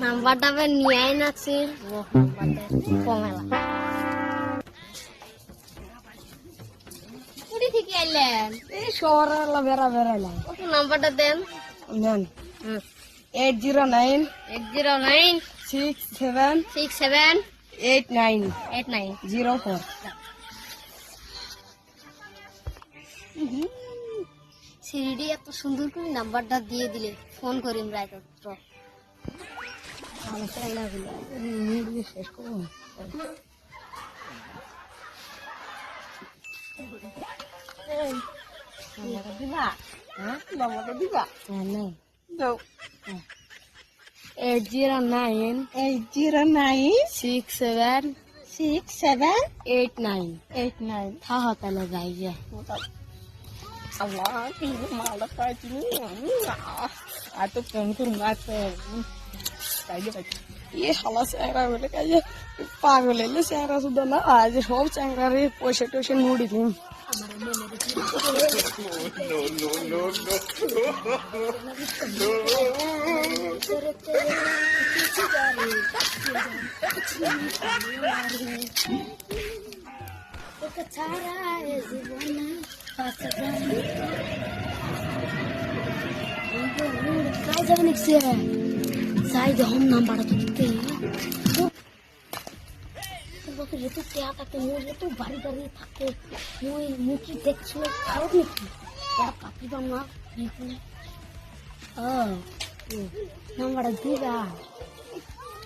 নাম্বারটা নিয়ে নাকছি কমেলা কুড়ি থেকে আইলেন এই শহরে বেড়া বেড়াইলাম। নাম্বারটা দেন নেন 809 809 67 67 89 89 04। সিডি এত সুন্দর করে নাম্বারটা দিয়ে দিলে ফোন করিম রাইত শেষ করবো। দিবা হ্যাঁ নাম্বারটা দিবা নাই দাও 809 67 89 থাহা তাহলে যাই যে Allah ini malah kayak gini atau pengkur mata kayak ये साला चेहरा बोले कहे पागल है चेहरा सुधा ना आज सब चेहरा रे पैसे टोसे मुड़ी थी Saya jauh nampak itu kita. Sebab itu tiap kali mui itu bari-bari থাকে, mui muki দেখছিল খারাপ নাকি? আর পাপি বাবা দেখুন। নাম্বার দিবা।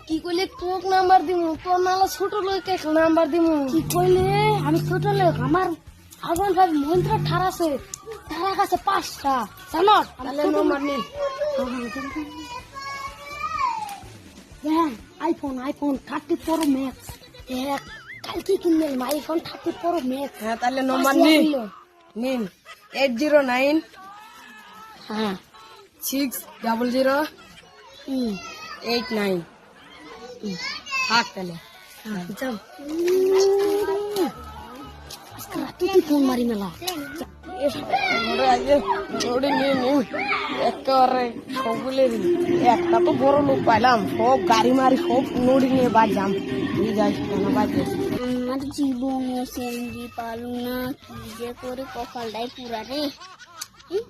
কি কইলে তোক নাম্বার দিমু, তোর নালা ছোট লোকে নাম্বার দিমু। কি কইলে আমি ছোট লোক আমার আগুন ভাই মন্ত্র ঠারাছে। তার কাছে 5টা। জানো? তাহলে নাম্বার নে। আইফোন 30 Pro Max কালকে কিনলাম আইফোন 30 Pro Max। হ্যাঁ তাহলে নম্বর নিন 809 হ্যাঁ 600 89 থাক তাহলে যাও আজকে রাতে তুই ফোন মারি মেলা একটা তো বড় লোক পাইলাম সব গাড়ি মারি সব নড়ি নিয়ে বাজাম আমার জীবনে সেন্ডি পালু না কি যে করে কপালটাই পুরা রে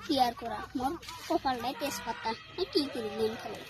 কি আর করা মোর কপালটাই তেজপাতা কি করি গেম খেলে